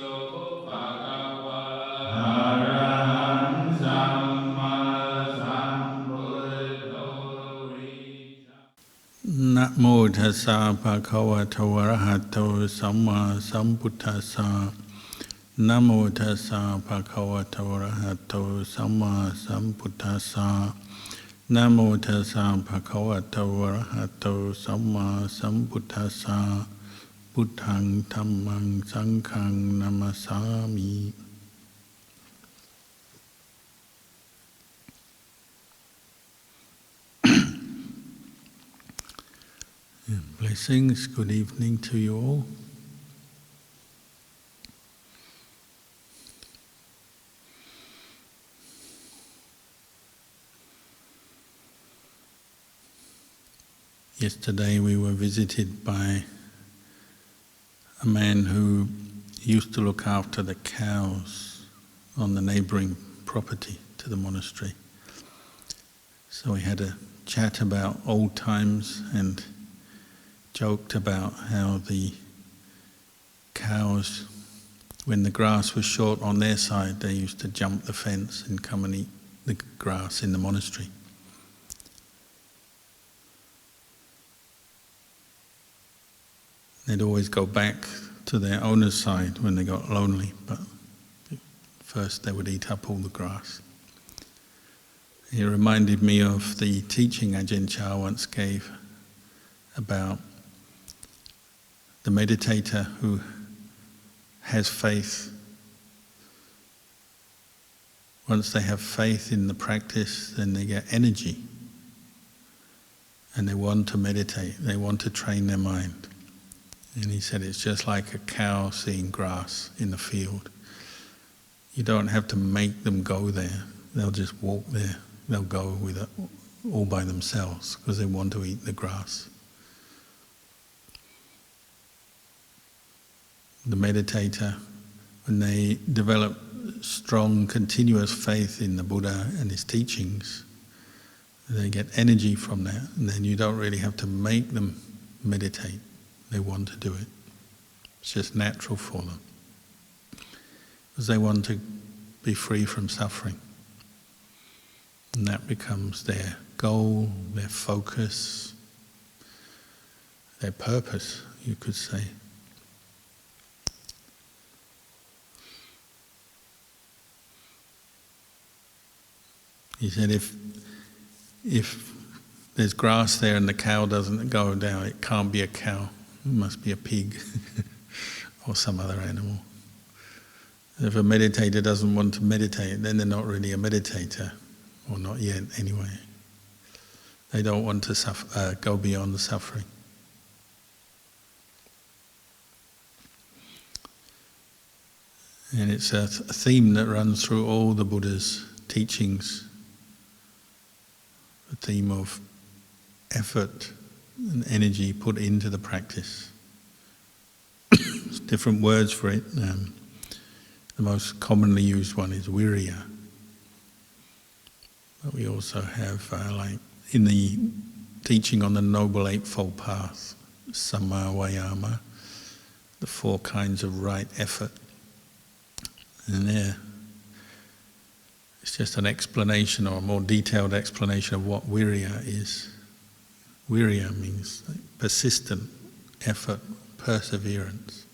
นะโมตัสสะภะคะวะโตอะระหะโตสัมมาสัมพุทธัสสะนะโมตัสสะภะคะวะโตอะระหะโตสัมมาสัมพุทธัสสะนะโมตัสสะภะคะวะโตอะระหะโตสัมมาสัมพุทธัสสะพุทธังธัมมังสังฆังนะมัสสามิ Blessings, good evening to you all. Yesterday we were visited by a man who used to look after the cows on the neighboring property to the monastery. So we had a chat about old times and joked about how the cows, when the grass was short on their side, they used to jump the fence and come and eat the grass in the monastery. They'd always go back to their owner's side when they got lonely, but first they would eat up all the grass. It reminded me of the teaching Ajahn Kalyano once gave about the meditator who has faith. Once they have faith in the practice, then they get energy and they want to meditate, they want to train their mind. And he said it's just like a cow seeing grass in the field. You don't have to make them go there, they'll just walk there, they'll go with it all by themselves because they want to eat the grass. The meditator, when they develop strong, continuous faith in the Buddha and his teachings, they get energy from that, and then you don't really have to make them meditate. They want to do it. It's just natural for them. Because they want to be free from suffering. And that becomes their goal, their focus, their purpose, you could say. He said if there's grass there and the cow doesn't go down, it can't be a cow. It must be a pig or some other animal. If a meditator doesn't want to meditate, then they're not really a meditator, or not yet anyway. They don't want to go beyond the suffering. And it's a theme that runs through all the Buddha's teachings. The theme of effort and energy put into the practice. There's different words for it. The most commonly used one is virya. But we also have, like in the teaching on the Noble Eightfold Path, samma vayama, the 4 kinds of right effort. And there, it's just an explanation or a more detailed explanation of what virya is. Virya means persistent effort, perseverance.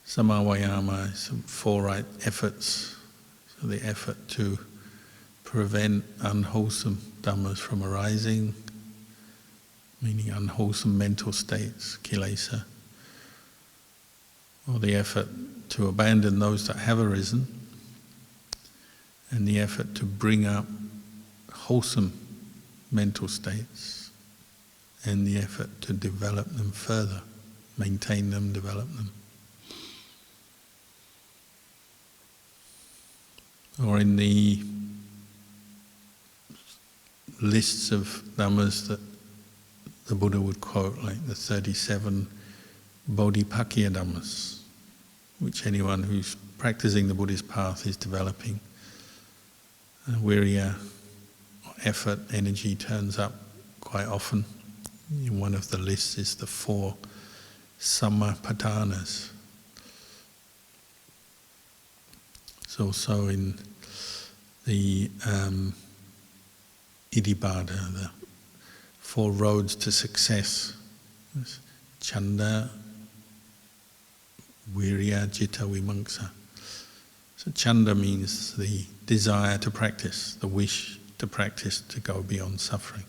Samma vayama is 4 right efforts. So the effort to prevent unwholesome dhammas from arising, meaning unwholesome mental states, kilesa. Or the effort to abandon those that have arisen, and the effort to bring up wholesome mental states, and the effort to develop them further, maintain them, develop them. Or in the lists of dhammas that the Buddha would quote, like the 37 Bodhipakya dhammas, which anyone who's practicing the Buddhist path is developing. Virya, effort, energy turns up quite often. In one of the lists is the 4 sammapadanas. It's also in the Iddhipada, the 4 roads to success. There's Chanda, Virya, Citta, Vimamsa. So Chanda means the desire to practice, the wish to practice to go beyond suffering.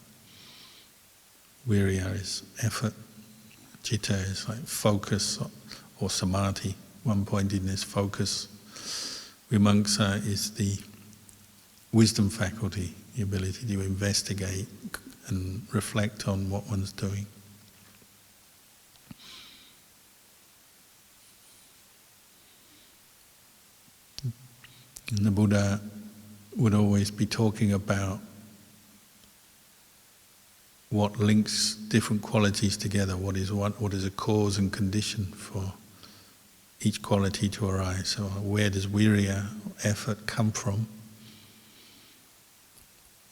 Virya is effort. Citta is like focus or samadhi, one-pointedness, focus. Vimamsa is the wisdom faculty, the ability to investigate and reflect on what one's doing. And the Buddha would always be talking about what links different qualities together, what is a cause and condition for each quality to arise. So where does virya, effort, come from?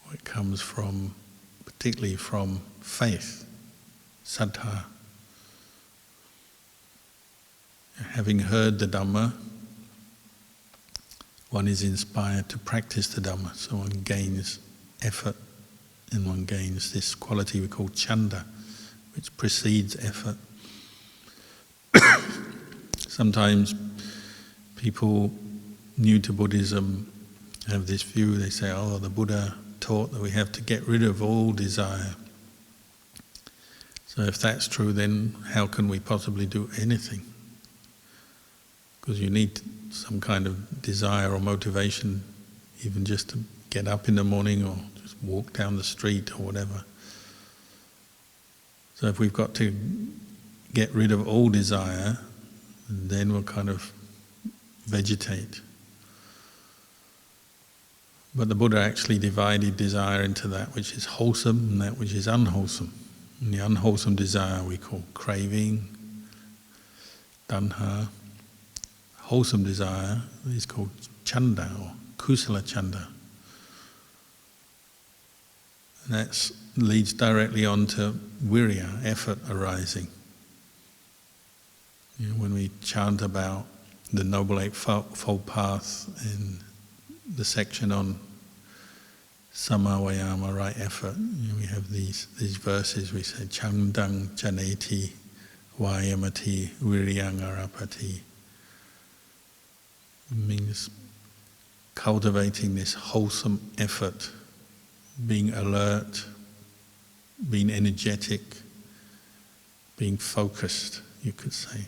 Well, it comes from, particularly from faith, saddha. Having heard the Dhamma, one is inspired to practice the Dhamma, so one gains effort and one gains this quality we call chanda, which precedes effort. Sometimes people new to Buddhism have this view, they say, oh, the Buddha taught that we have to get rid of all desire. So if that's true, then how can we possibly do anything? Because you need some kind of desire or motivation, even just to get up in the morning or just walk down the street or whatever. So if we've got to get rid of all desire, then we'll kind of vegetate. But the Buddha actually divided desire into that which is wholesome and that which is unwholesome. And the unwholesome desire we call craving, tanha. Wholesome desire is called chanda or kusala chanda. And that leads directly on to virya, effort arising. You know, when we chant about the Noble Eightfold Path in the section on Samma Vayama, right effort, you know, we have these verses, we say Chandang Janeti Vayamati Viryang Arapati. It means cultivating this wholesome effort, being alert, being energetic, being focused, you could say.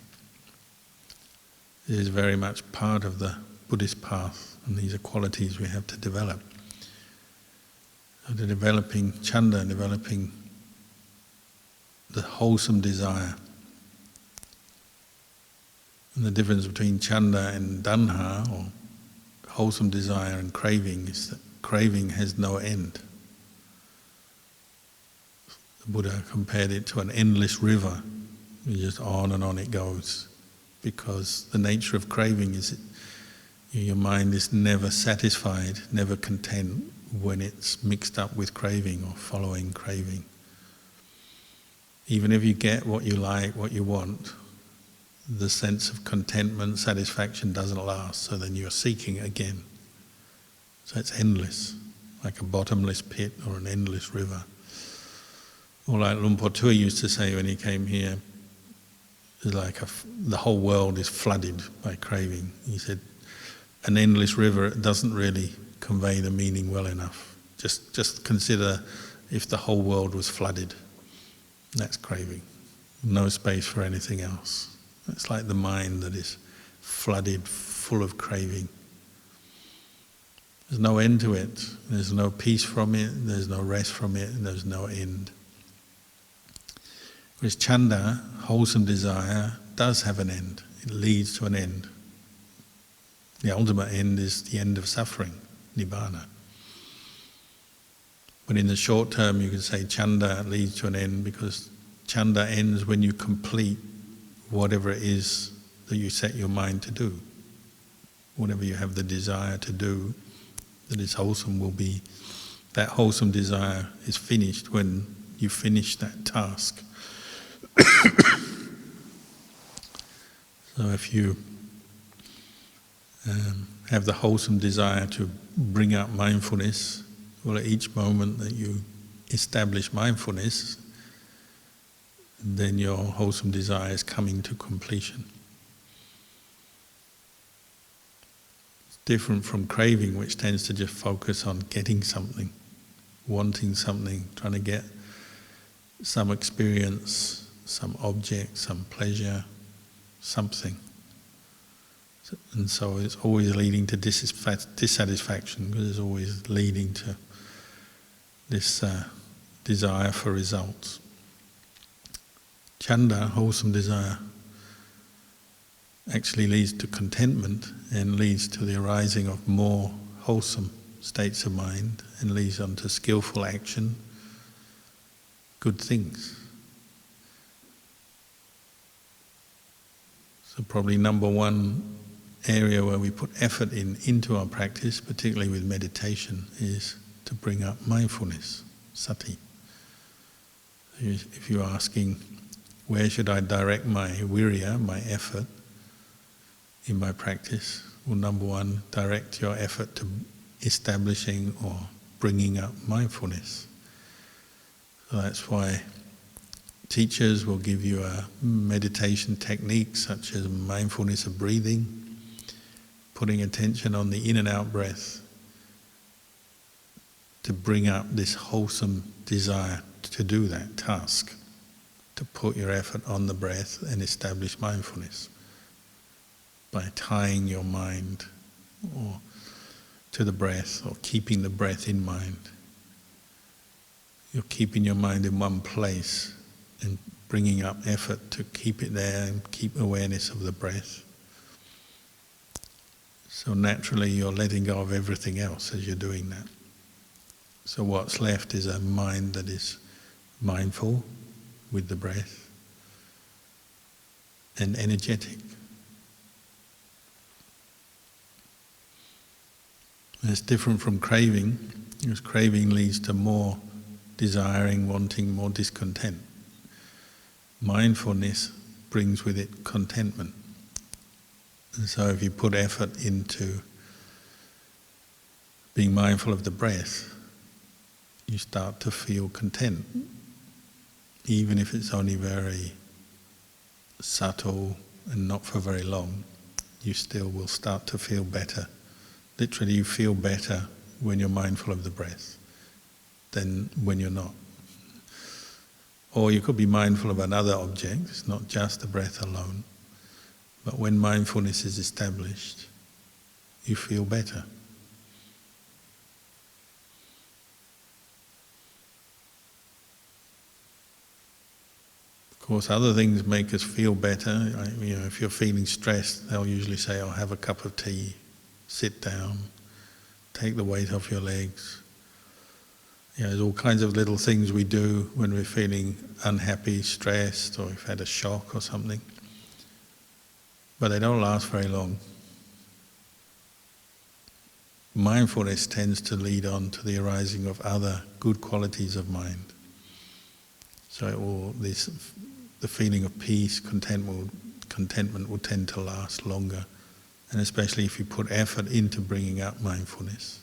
It is very much part of the Buddhist path, and these are qualities we have to develop. So the developing chanda, developing the wholesome desire. And the difference between chanda and tanha, or wholesome desire, and craving is that craving has no end. The Buddha compared it to an endless river. It's just on and on it goes. Because the nature of craving is your mind is never satisfied, never content when it's mixed up with craving or following craving. Even if you get what you like, what you want, the sense of contentment, satisfaction doesn't last, so then you're seeking again. So it's endless, like a bottomless pit or an endless river. Or like Luang Por Tui used to say when he came here, it's like the whole world is flooded by craving. He said, an endless river doesn't really convey the meaning well enough. Just consider if the whole world was flooded. That's craving. No space for anything else. It's like the mind that is flooded, full of craving. There's no end to it. There's no peace from it. There's no rest from it. And there's no end. Whereas chanda, wholesome desire, does have an end. It leads to an end. The ultimate end is the end of suffering, nibbana. But in the short term, you could say chanda leads to an end because chanda ends when you complete whatever it is that you set your mind to do. Whatever you have the desire to do that is wholesome will be, that wholesome desire is finished when you finish that task. So if you have the wholesome desire to bring up mindfulness. Well, at each moment that you establish mindfulness, then your wholesome desire is coming to completion. It's different from craving, which tends to just focus on getting something, wanting something, trying to get some experience, some object, some pleasure, something. And so it's always leading to dissatisfaction, because it's always leading to this desire for results. Chanda, wholesome desire, actually leads to contentment and leads to the arising of more wholesome states of mind and leads on to skillful action, good things. So probably number one area where we put effort into our practice, particularly with meditation, is to bring up mindfulness, sati. If you're asking, where should I direct my virya, my effort, in my practice? Well, number one, direct your effort to establishing or bringing up mindfulness. So that's why teachers will give you a meditation technique such as mindfulness of breathing, putting attention on the in and out breath to bring up this wholesome desire to do that task, to put your effort on the breath and establish mindfulness by tying your mind or to the breath or keeping the breath in mind. You're keeping your mind in one place and bringing up effort to keep it there and keep awareness of the breath. So naturally you're letting go of everything else as you're doing that. So what's left is a mind that is mindful with the breath and energetic. It's different from craving, because craving leads to more desiring, wanting, more discontent. Mindfulness brings with it contentment. And so if you put effort into being mindful of the breath, you start to feel content. Even if it's only very subtle and not for very long, you still will start to feel better. Literally, you feel better when you're mindful of the breath than when you're not. Or you could be mindful of another object, it's not just the breath alone. But when mindfulness is established, you feel better. Of course, other things make us feel better. If you're feeling stressed, they'll usually say, "Oh, have a cup of tea, sit down, take the weight off your legs." There's all kinds of little things we do when we're feeling unhappy, stressed, or we've had a shock or something. But they don't last very long. Mindfulness tends to lead on to the arising of other good qualities of mind. So the feeling of peace, contentment will tend to last longer. And especially if you put effort into bringing up mindfulness.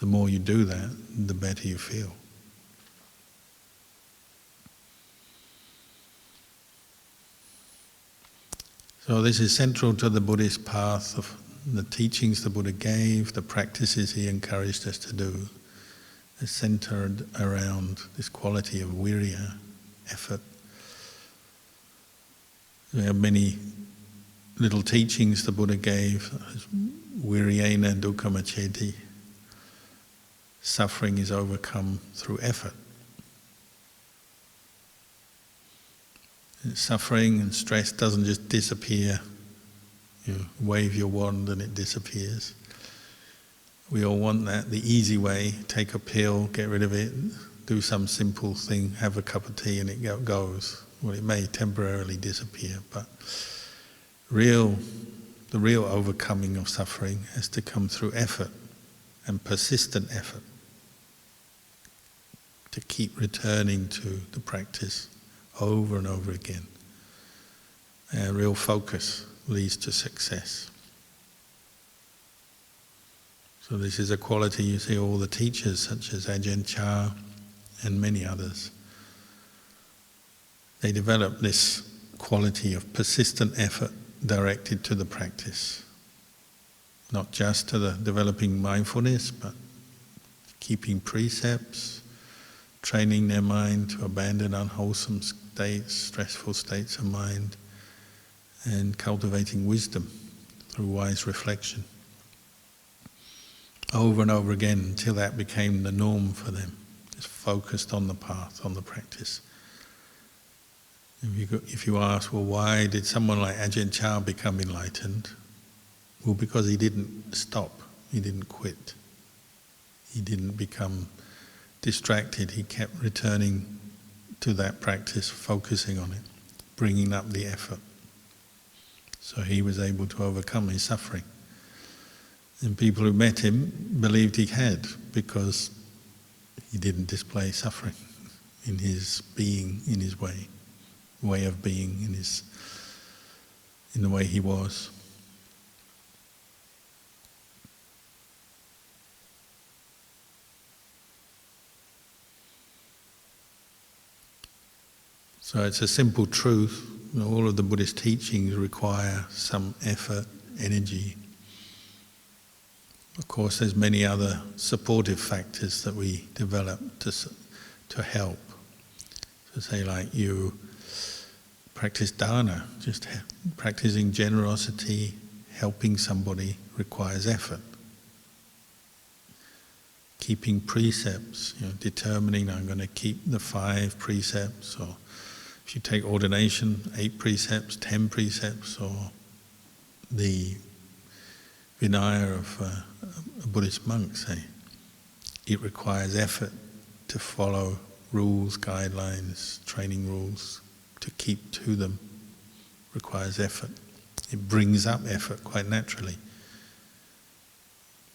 The more you do that, the better you feel. So this is central to the Buddhist path of the teachings the Buddha gave, the practices he encouraged us to do. They're centered around this quality of virya, effort. We have many little teachings the Buddha gave, viryena dukkhamaccheti. Suffering is overcome through effort. Suffering and stress doesn't just disappear. You wave your wand and it disappears. We all want that, the easy way, take a pill, get rid of it, do some simple thing, have a cup of tea and it goes. Well, it may temporarily disappear, but the real overcoming of suffering has to come through effort and persistent effort to keep returning to the practice over and over again. Real focus leads to success. So this is a quality you see all the teachers such as Ajahn Chah and many others. They develop this quality of persistent effort directed to the practice. Not just to the developing mindfulness, but keeping precepts, training their mind to abandon unwholesome states, stressful states of mind, and cultivating wisdom through wise reflection. Over and over again until that became the norm for them, just focused on the path, on the practice. If you ask, well, why did someone like Ajahn Chah become enlightened? Well, because he didn't stop, he didn't quit. He didn't become distracted, he kept returning to that practice, focusing on it, bringing up the effort. So he was able to overcome his suffering. And people who met him believed he had, because he didn't display suffering in his being, in his way of being, in the way he was. So it's a simple truth. You know, all of the Buddhist teachings require some effort, energy. Of course, there's many other supportive factors that we develop to help. So say like you practice dana, just practicing generosity, helping somebody requires effort. Keeping precepts, determining I'm going to keep the 5 precepts, or if you take ordination, 8 precepts, 10 precepts, or the Vinaya of a Buddhist monk, say, it requires effort to follow rules, guidelines, training rules, to keep to them, requires effort. It brings up effort quite naturally,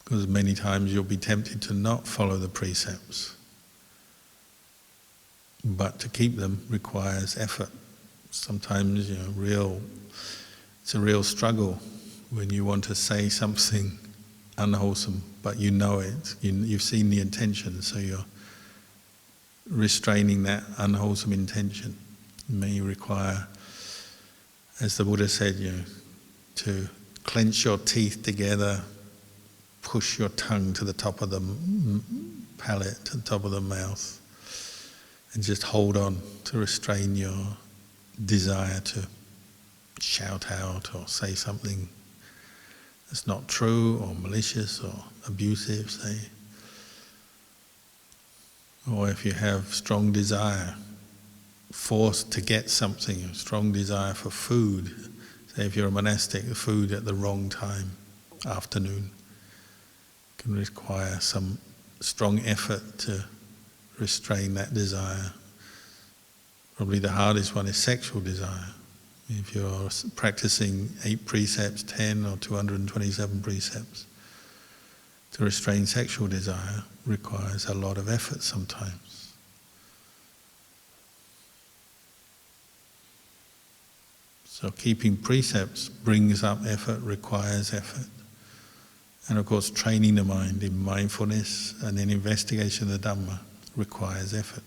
because many times you'll be tempted to not follow the precepts. But to keep them requires effort. Sometimes, it's a real struggle when you want to say something unwholesome, but you know it. You've seen the intention, so you're restraining that unwholesome intention. It may require, as the Buddha said, to clench your teeth together, push your tongue to the top of the palate, to the top of the mouth, and just hold on to restrain your desire to shout out or say something that's not true or malicious or abusive, say. Or if you have strong desire, forced to get something, a strong desire for food, say if you're a monastic, the food at the wrong time, afternoon, can require some strong effort to restrain that desire. Probably the hardest one is sexual desire. If you're practicing 8 precepts, 10 or 227 precepts, to restrain sexual desire requires a lot of effort sometimes. So keeping precepts brings up effort, requires effort. And of course training the mind in mindfulness and in investigation of the Dhamma requires effort.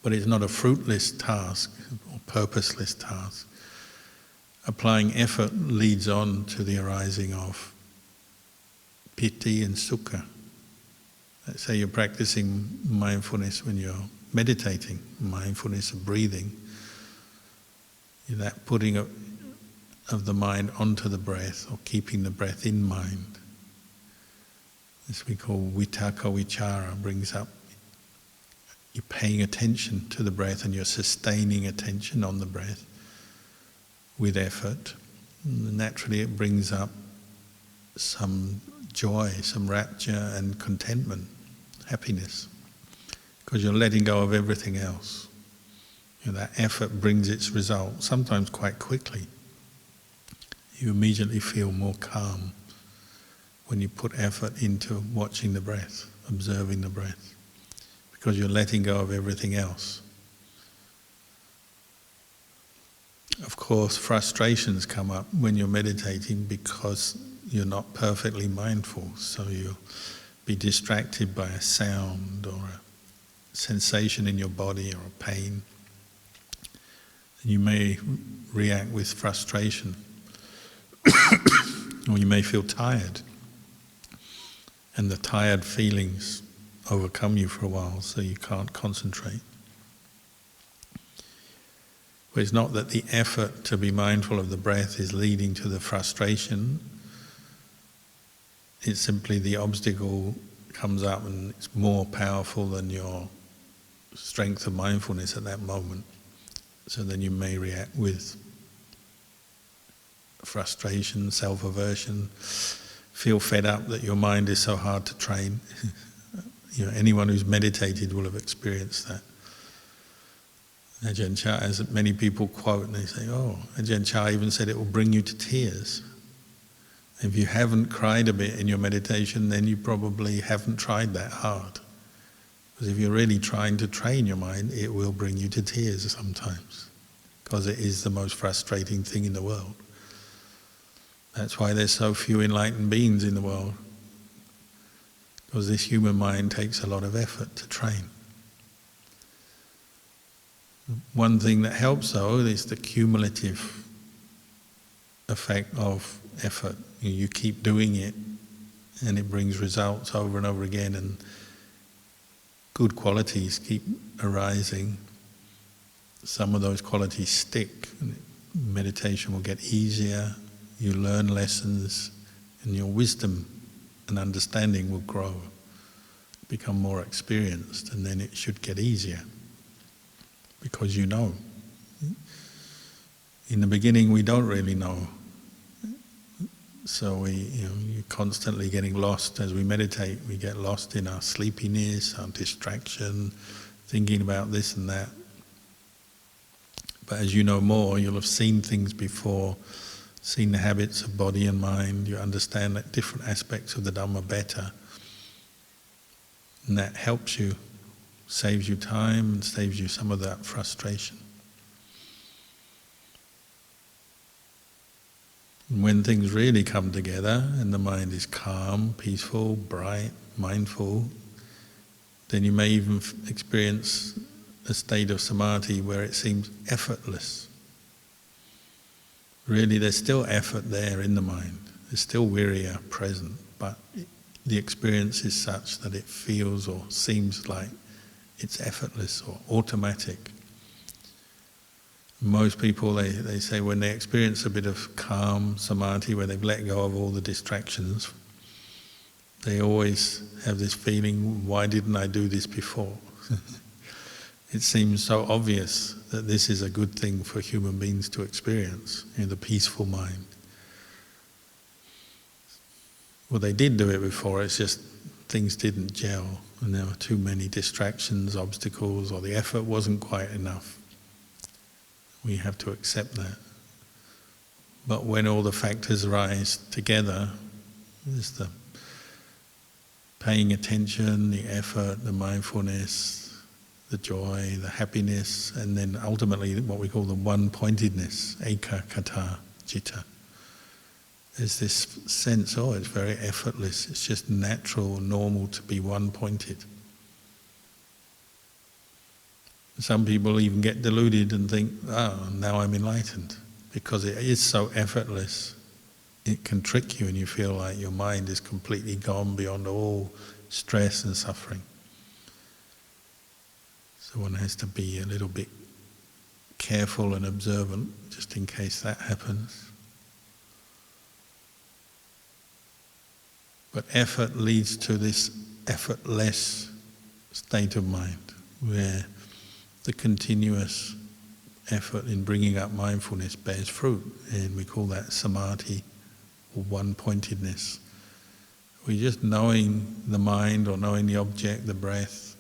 But it's not a fruitless task or purposeless task. Applying effort leads on to the arising of piti and sukha. Let's say you're practicing mindfulness when you're meditating, mindfulness of breathing. That putting of the mind onto the breath, or keeping the breath in mind. This we call vitakka vichara, brings up, you're paying attention to the breath and you're sustaining attention on the breath with effort. And naturally it brings up some joy, some rapture and contentment, happiness, because you're letting go of everything else. That effort brings its result, sometimes quite quickly. You immediately feel more calm when you put effort into watching the breath, observing the breath, because you're letting go of everything else. Of course, frustrations come up when you're meditating because you're not perfectly mindful, so you'll be distracted by a sound or a sensation in your body or a pain. You may react with frustration, or you may feel tired, and the tired feelings overcome you for a while, so you can't concentrate. But it's not that the effort to be mindful of the breath is leading to the frustration. It's simply the obstacle comes up and it's more powerful than your strength of mindfulness at that moment. So then you may react with frustration, self-aversion, feel fed up that your mind is so hard to train. Anyone who's meditated will have experienced that. Ajahn Chah, as many people quote, and they say, oh, Ajahn Chah even said it will bring you to tears. If you haven't cried a bit in your meditation, then you probably haven't tried that hard. Because if you're really trying to train your mind, it will bring you to tears sometimes. Because it is the most frustrating thing in the world. That's why there's so few enlightened beings in the world. Because this human mind takes a lot of effort to train. One thing that helps though is the cumulative effect of effort. You keep doing it and it brings results over and over again, and good qualities keep arising. Some of those qualities stick, and meditation will get easier, you learn lessons, and your wisdom and understanding will grow, become more experienced, and then it should get easier. Because you know. In the beginning we don't really know. So you're constantly getting lost as we meditate. We get lost in our sleepiness, our distraction, thinking about this and that. But as you know more, you'll have seen things before, seen the habits of body and mind, you understand that different aspects of the Dhamma better. And that helps you, saves you time and saves you some of that frustration. And when things really come together and the mind is calm, peaceful, bright, mindful, then you may even experience a state of samadhi where it seems effortless. Really, there's still effort there in the mind. There's still virya present, but the experience is such that it feels or seems like it's effortless or automatic. Most people, they say when they experience a bit of calm, samadhi, where they've let go of all the distractions, they always have this feeling, why didn't I do this before? It seems so obvious that this is a good thing for human beings to experience, the peaceful mind. Well, they did do it before, it's just things didn't gel, and there were too many distractions, obstacles, or the effort wasn't quite enough. We have to accept that. But when all the factors rise together, there's the paying attention, the effort, the mindfulness, the joy, the happiness, and then ultimately what we call the one-pointedness, ekaggata citta. There's this sense, it's very effortless, it's just natural, normal to be one-pointed. Some people even get deluded and think, now I'm enlightened. Because it is so effortless, it can trick you and you feel like your mind is completely gone beyond all stress and suffering. So one has to be a little bit careful and observant, just in case that happens. But effort leads to this effortless state of mind, where the continuous effort in bringing up mindfulness bears fruit, and we call that samadhi, or one-pointedness. We're just knowing the mind or knowing the object, the breath,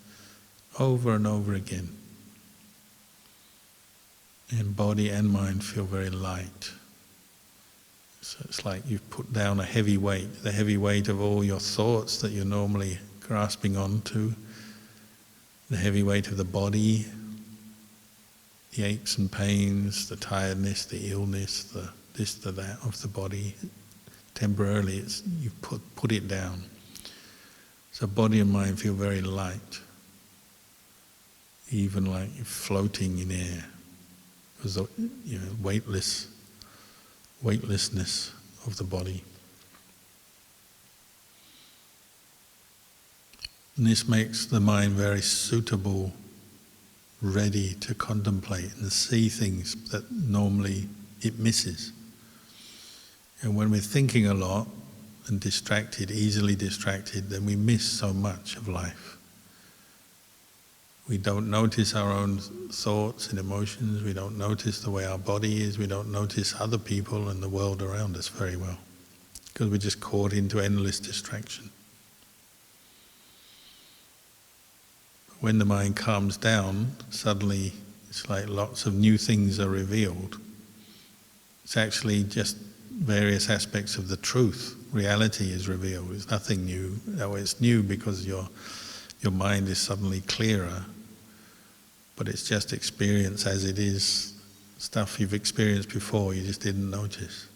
over and over again. And body and mind feel very light. So it's like you've put down a heavy weight, the heavy weight of all your thoughts that you're normally grasping onto, the heavy weight of the body, the aches and pains, the tiredness, the illness, the this, the that of the body. Temporarily, you put it down. So body and mind feel very light, even like you're floating in air. Because weightlessness of the body. And this makes the mind very suitable, ready to contemplate and see things that normally it misses. And when we're thinking a lot and distracted, easily distracted, then we miss so much of life. We don't notice our own thoughts and emotions, we don't notice the way our body is, we don't notice other people and the world around us very well, because we're just caught into endless distraction. When the mind calms down, suddenly it's like lots of new things are revealed. It's actually just various aspects of the truth. Reality is revealed. It's nothing new. It's new because your mind is suddenly clearer, but it's just experience as it is. Stuff you've experienced before, you just didn't notice.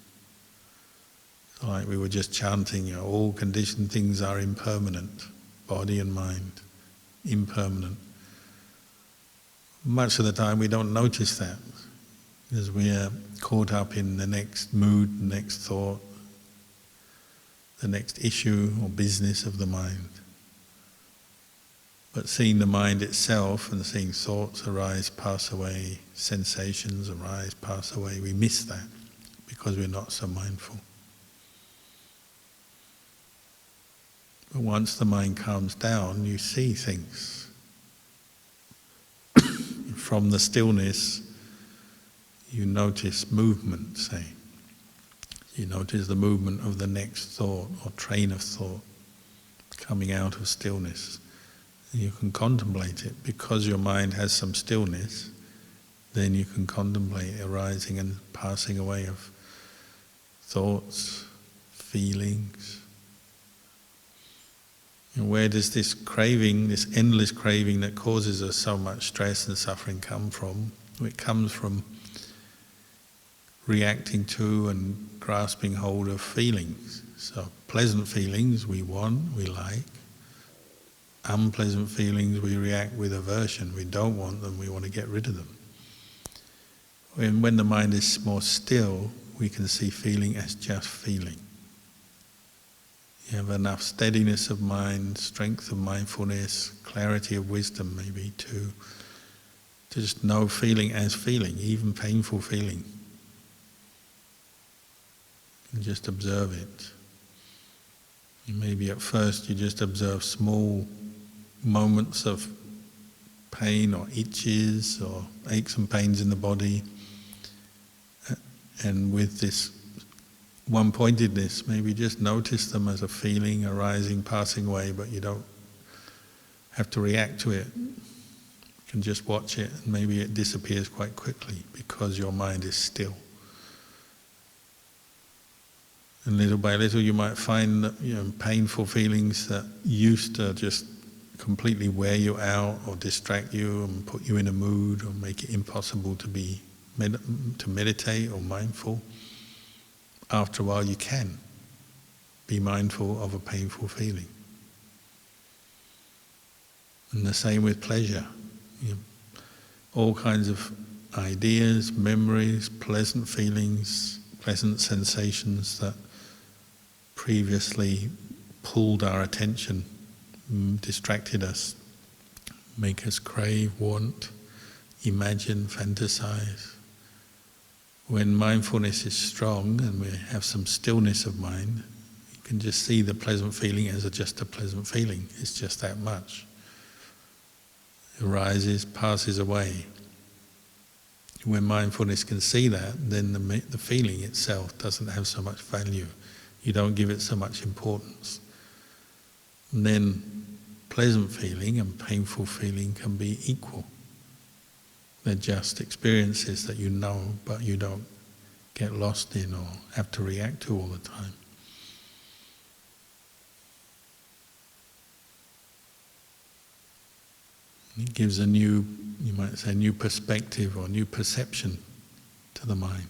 Like we were just chanting, all conditioned things are impermanent, body and mind. Impermanent. Much of the time we don't notice that because we are caught up in the next mood, the next thought, the next issue or business of the mind. But seeing the mind itself and seeing thoughts arise, pass away, sensations arise, pass away, we miss that because we're not so mindful. But once the mind calms down, you see things. From the stillness, you notice movement, say. You notice the movement of the next thought or train of thought coming out of stillness. And you can contemplate it. Because your mind has some stillness, then you can contemplate arising and passing away of thoughts, feelings. And where does this craving, this endless craving that causes us so much stress and suffering come from? It comes from reacting to and grasping hold of feelings. So pleasant feelings we want, we like. Unpleasant feelings we react with aversion. We don't want them, we want to get rid of them. When the mind is more still, we can see feeling as just feeling. You have enough steadiness of mind, strength of mindfulness, clarity of wisdom maybe to just know feeling as feeling, even painful feeling. And just observe it. And maybe at first you just observe small moments of pain or itches or aches and pains in the body. And with this one-pointedness, maybe just notice them as a feeling arising, passing away, but you don't have to react to it. You can just watch it, and maybe it disappears quite quickly because your mind is still. And little by little you might find that, painful feelings that used to just completely wear you out or distract you and put you in a mood or make it impossible to meditate or mindful. After a while you can be mindful of a painful feeling. And the same with pleasure. All kinds of ideas, memories, pleasant feelings, pleasant sensations that previously pulled our attention, distracted us, make us crave, want, imagine, fantasize. When mindfulness is strong and we have some stillness of mind, you can just see the pleasant feeling as just a pleasant feeling. It's just that much. It arises, passes away. When mindfulness can see that, then the feeling itself doesn't have so much value. You don't give it so much importance. And then pleasant feeling and painful feeling can be equal. They're just experiences that you know, but you don't get lost in or have to react to all the time. It gives a new, you might say, new perspective or new perception to the mind.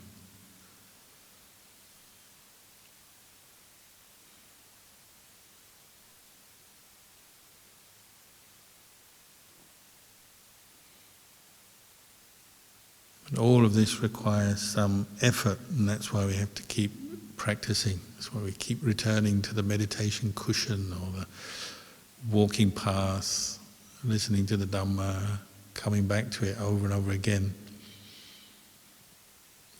All of this requires some effort, and that's why we have to keep practicing. That's why we keep returning to the meditation cushion or the walking path, listening to the Dhamma, coming back to it over and over again.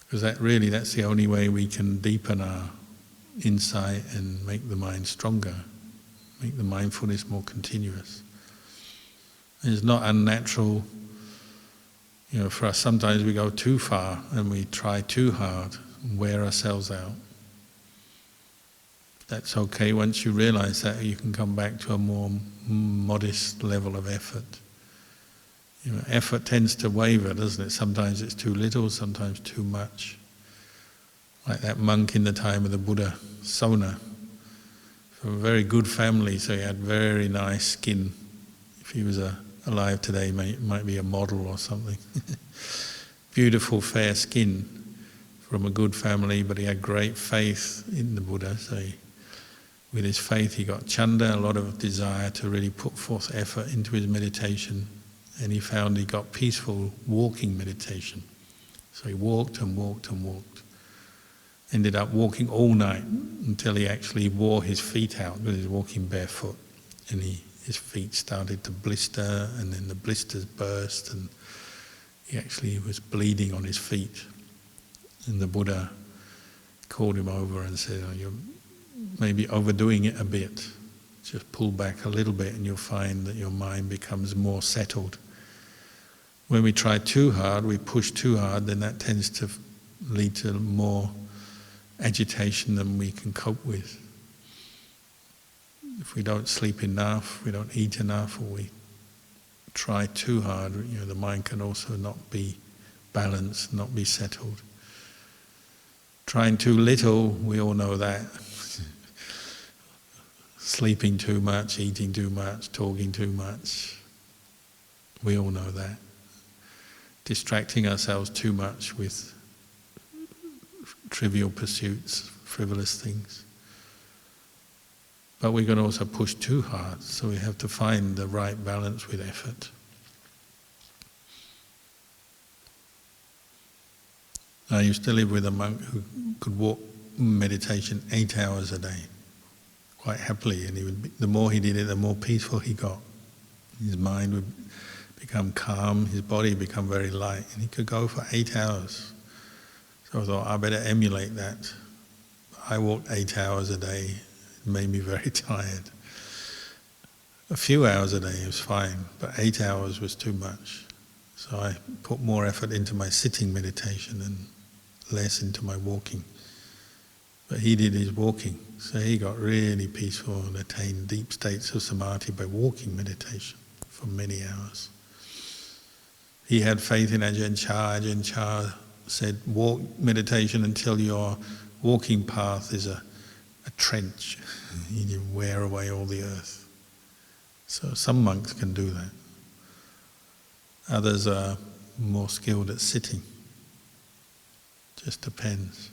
Because that's the only way we can deepen our insight and make the mind stronger, make the mindfulness more continuous. And it's not unnatural, for us sometimes we go too far and we try too hard and wear ourselves out. That's okay. Once you realize that, you can come back to a more modest level of effort. Effort tends to waver, doesn't it? Sometimes it's too little, sometimes too much. Like that monk in the time of the Buddha, Sona, from a very good family, so he had very nice skin. If he was alive today, might be a model or something. Beautiful, fair skin from a good family, but he had great faith in the Buddha, so with his faith he got chanda, a lot of desire to really put forth effort into his meditation, and he found he got peaceful walking meditation. So he walked and walked and walked. Ended up walking all night until he actually wore his feet out because he was walking barefoot, and his feet started to blister, and then the blisters burst, and he actually was bleeding on his feet. And the Buddha called him over and said, "You're maybe overdoing it a bit. Just pull back a little bit and you'll find that your mind becomes more settled." When we try too hard, we push too hard, then that tends to lead to more agitation than we can cope with. If we don't sleep enough, we don't eat enough, or we try too hard, the mind can also not be balanced, not be settled. Trying too little, we all know that. Sleeping too much, eating too much, talking too much. We all know that. Distracting ourselves too much with trivial pursuits, frivolous things. But we can also push too hard, so we have to find the right balance with effort. I used to live with a monk who could walk meditation 8 hours a day, quite happily, and the more he did it, the more peaceful he got. His mind would become calm, his body would become very light, and he could go for 8 hours. So I thought, I better emulate that. I walked 8 hours a day. It made me very tired. A few hours a day was fine, but 8 hours was too much. So I put more effort into my sitting meditation and less into my walking. But he did his walking, so he got really peaceful and attained deep states of samadhi by walking meditation for many hours. He had faith in Ajahn Chah. Ajahn Chah said, walk meditation until your walking path is a trench. You wear away all the earth. So some monks can do that. Others are more skilled at sitting. Just depends.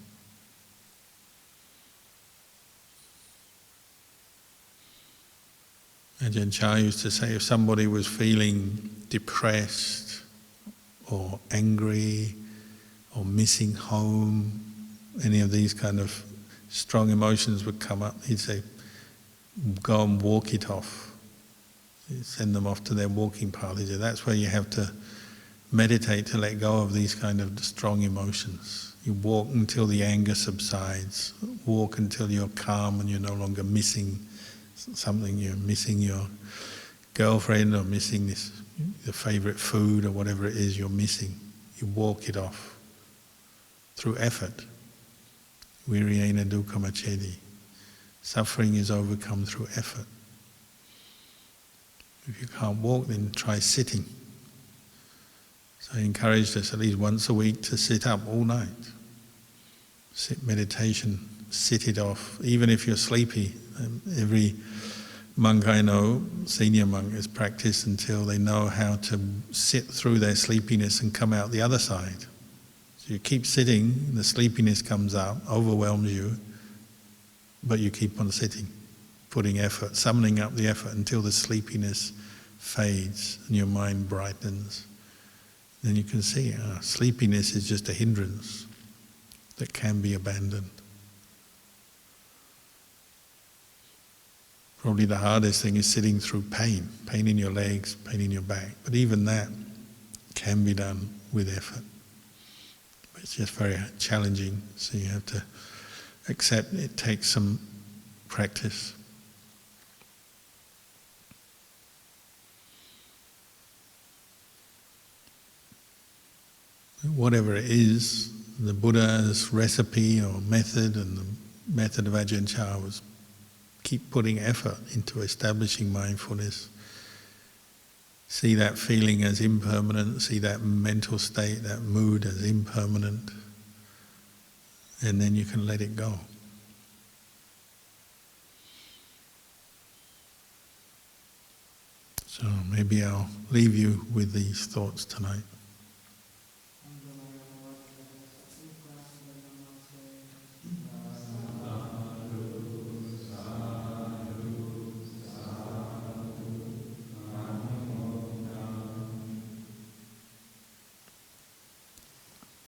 Ajahn Chah used to say if somebody was feeling depressed or angry or missing home, any of these kind of strong emotions would come up, he'd say, go and walk it off. He'd send them off to their walking path. He said, that's where you have to meditate to let go of these kind of strong emotions. You walk until the anger subsides. Walk until you're calm and you're no longer missing something. You're missing your girlfriend or missing the favourite food or whatever it is you're missing. You walk it off through effort. Viriyena dukkha macchedi. Suffering is overcome through effort. If you can't walk, then try sitting. So I encouraged us at least once a week to sit up all night. Sit meditation, sit it off. Even if you're sleepy, every monk I know, senior monk, has practiced until they know how to sit through their sleepiness and come out the other side. So you keep sitting, the sleepiness comes up, overwhelms you, but you keep on sitting, putting effort, summoning up the effort until the sleepiness fades and your mind brightens. then you can see sleepiness is just a hindrance that can be abandoned. Probably the hardest thing is sitting through pain in your legs, pain in your back. But even that can be done with effort. But it's just very challenging, so you have to accept it takes some practice. Whatever it is, the Buddha's recipe or method, and the method of Ajahn Chah was keep putting effort into establishing mindfulness. See that feeling as impermanent, see that mental state, that mood as impermanent, and then you can let it go. So maybe I'll leave you with these thoughts tonight.